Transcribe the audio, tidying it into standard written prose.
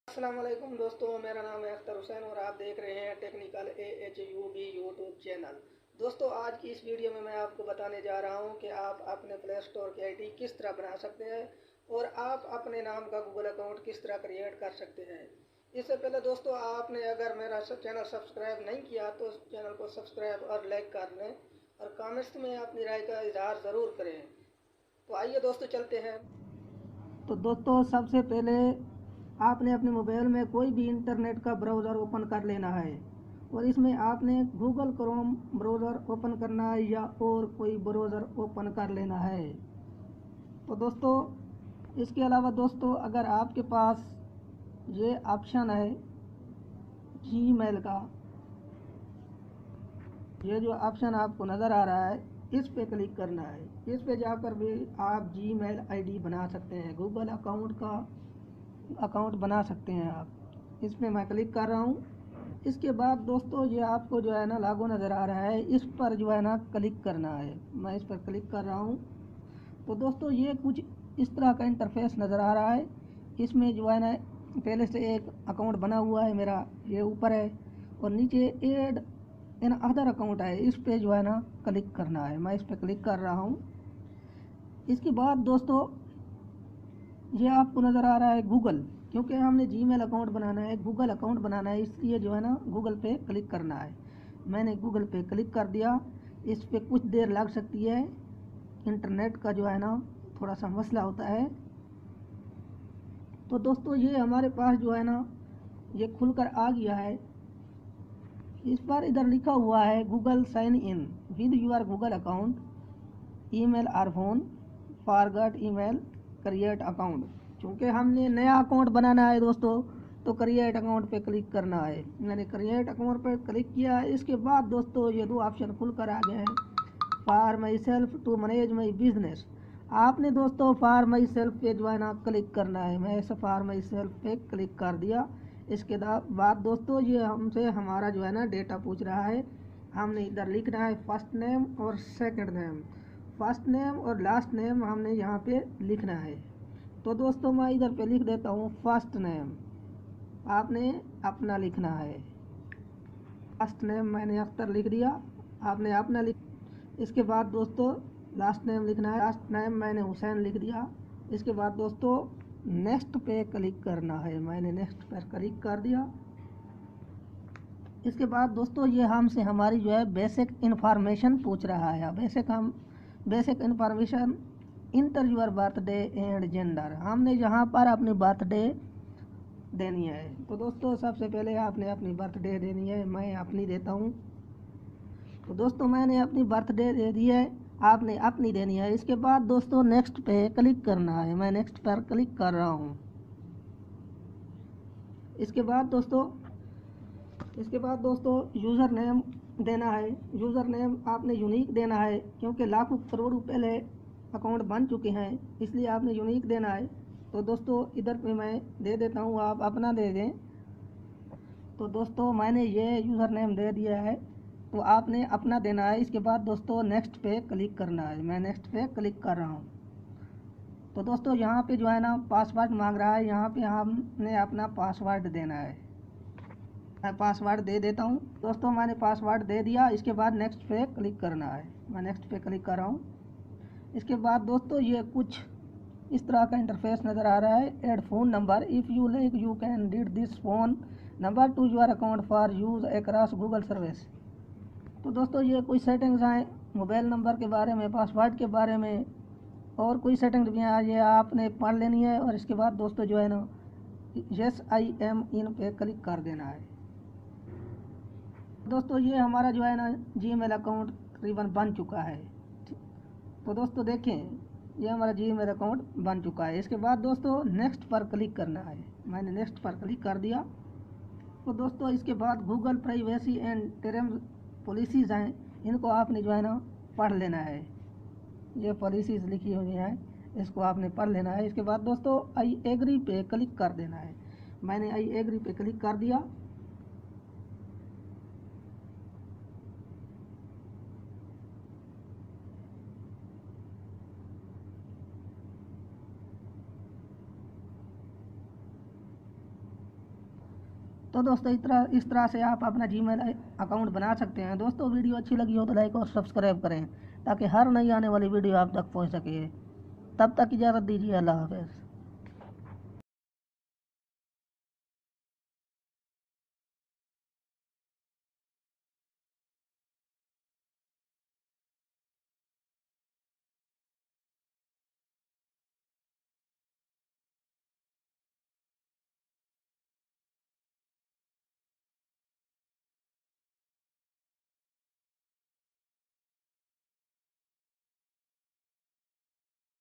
अस्सलाम वालेकुम दोस्तों, मेरा नाम है अख्तर हुसैन और आप देख रहे हैं टेक्निकल AHUB यूट्यूब चैनल। दोस्तों, आज की इस वीडियो में मैं आपको बताने जा रहा हूं कि आप अपने प्ले स्टोर की आईडी किस तरह बना सकते हैं और आप अपने नाम का गूगल अकाउंट किस तरह क्रिएट कर सकते हैं। इससे पहले दोस्तों, आपने अगर मेरा चैनल सब्सक्राइब नहीं किया तो चैनल को सब्सक्राइब और लाइक कर लें और कमेंट्स में अपनी राय का इजहार ज़रूर करें। तो आइए दोस्तों, चलते हैं। तो दोस्तों, सबसे पहले आपने अपने मोबाइल में कोई भी इंटरनेट का ब्राउज़र ओपन कर लेना है और इसमें आपने गूगल क्रोम ब्राउज़र ओपन करना है या और कोई ब्राउज़र ओपन कर लेना है। तो दोस्तों, इसके अलावा दोस्तों, अगर आपके पास ये ऑप्शन है जीमेल का, ये जो ऑप्शन आपको नज़र आ रहा है इस पे क्लिक करना है। इस पे जाकर भी आप जीमेल आईडी बना सकते हैं, गूगल अकाउंट बना सकते हैं आप। इस पे मैं क्लिक कर रहा हूँ। इसके बाद दोस्तों, ये आपको जो है ना लागू नज़र आ रहा है, इस पर जो है ना क्लिक करना है। मैं इस पर क्लिक कर रहा हूँ। तो दोस्तों, ये कुछ इस तरह का इंटरफेस नज़र आ रहा है। इसमें जो है ना पहले से एक अकाउंट बना हुआ है मेरा, ये ऊपर है और नीचे ऐड इन अदर अकाउंट है। इस पे जो है ना क्लिक करना है। मैं इस पर क्लिक कर रहा हूँ। इसके बाद दोस्तों, ये आपको नज़र आ रहा है गूगल, क्योंकि हमने जीमेल अकाउंट बनाना है, गूगल अकाउंट बनाना है, इसलिए जो है ना गूगल पे क्लिक करना है। मैंने गूगल पे क्लिक कर दिया। इस पे कुछ देर लग सकती है, इंटरनेट का जो है ना थोड़ा सा मसला होता है। तो दोस्तों, ये हमारे पास जो है ना ये खुलकर आ गया है। इस पर इधर लिखा हुआ है Google sign in with your Google account email और phone forgot email create account. चूँकि हमने नया अकाउंट बनाना है दोस्तों, तो क्रिएट अकाउंट पे क्लिक करना है। मैंने क्रिएट अकाउंट पे क्लिक किया। इसके बाद दोस्तों, ये दो ऑप्शन खुलकर आ गए हैं, for myself to manage my business. आपने दोस्तों फॉर माई सेल्फ पे जो है ना क्लिक करना है। मैं इसे फॉर माई सेल्फ पे क्लिक कर दिया। इसके बाद दोस्तों, ये हमसे हमारा जो है ना डेटा पूछ रहा है। हमने इधर लिखना है फर्स्ट नेम और सेकंड नेम। फर्स्ट नेम और लास्ट नेम हमने यहाँ पे लिखना है। तो दोस्तों, मैं इधर पे लिख देता हूँ फर्स्ट नेम। आपने अपना लिखना है। फर्स्ट नेम मैंने अख्तर लिख दिया, आपने अपना लिख। इसके बाद दोस्तों, लास्ट नेम लिखना है। लास्ट नेम मैंने हुसैन लिख दिया। इसके बाद दोस्तों, नेक्स्ट पे क्लिक करना है। मैंने नेक्स्ट पर क्लिक कर दिया। इसके बाद दोस्तों, ये हमसे हमारी जो है बेसिक इन्फॉर्मेशन पूछ रहा है। Basic information enter your birthday and gender. हमने यहाँ पर अपनी बर्थडे देनी है। तो दोस्तों, सबसे पहले आपने अपनी बर्थडे देनी है। मैं अपनी देता हूँ। तो दोस्तों, मैंने अपनी बर्थडे दे दी है, आपने अपनी देनी है। इसके बाद दोस्तों, नेक्स्ट पे क्लिक करना है। मैं नेक्स्ट पर क्लिक कर रहा हूँ। इसके बाद दोस्तों यूज़र नेम देना है। यूज़र नेम आपने यूनिक देना है, क्योंकि लाखों करोड़ों पहले अकाउंट बन चुके हैं, इसलिए आपने यूनिक देना है। तो दोस्तों, इधर पे मैं दे देता हूँ, आप अपना दे दें। तो दोस्तों, मैंने ये यूज़र नेम दे दिया है, तो आपने अपना देना है। इसके बाद दोस्तों, नेक्स्ट पे क्लिक करना है। मैं नेक्स्ट पे क्लिक कर रहा हूँ। तो दोस्तों, यहाँ पे जो है ना पासवर्ड मांग रहा है। यहाँ पे हमने अपना पासवर्ड देना है। मैं पासवर्ड दे देता हूँ। दोस्तों, मैंने पासवर्ड दे दिया। इसके बाद नेक्स्ट पे क्लिक करना है। मैं नेक्स्ट पे क्लिक कर रहा हूँ। इसके बाद दोस्तों, ये कुछ इस तरह का इंटरफेस नज़र आ रहा है। Add phone number, if you like you can read this phone number two your account for use across Google service. तो दोस्तों, ये कुछ सेटिंग्स हैं मोबाइल नंबर के बारे में, पासवर्ड के बारे में, और कोई सेटिंग्स भी हैं, ये आपने पढ़ लेनी है। और इसके बाद दोस्तों जो है ना यस आई एम इन पे क्लिक कर देना है। दोस्तों, ये हमारा जो है ना जीमेल अकाउंट तकरीबन बन चुका है। तो दोस्तों देखें, ये हमारा जीमेल अकाउंट बन चुका है। इसके बाद दोस्तों, नेक्स्ट पर क्लिक करना है। मैंने नेक्स्ट पर क्लिक कर दिया। तो दोस्तों, इसके बाद Google privacy and terms policies हैं, इनको आपने जो है ना पढ़ लेना है। ये पॉलिसीज़ लिखी हुई हैं, इसको आपने पढ़ लेना है। इसके बाद दोस्तों, आई एग्री पे क्लिक कर देना है। मैंने आई एग्री पे क्लिक कर दिया। तो दोस्तों इस तरह से आप अपना जीमेल अकाउंट बना सकते हैं। दोस्तों वीडियो अच्छी लगी हो तो लाइक और सब्सक्राइब करें ताकि हर नई आने वाली वीडियो आप तक पहुंच सके। तब तक इजाज़त दीजिए। अल्लाह हाफ़िज़।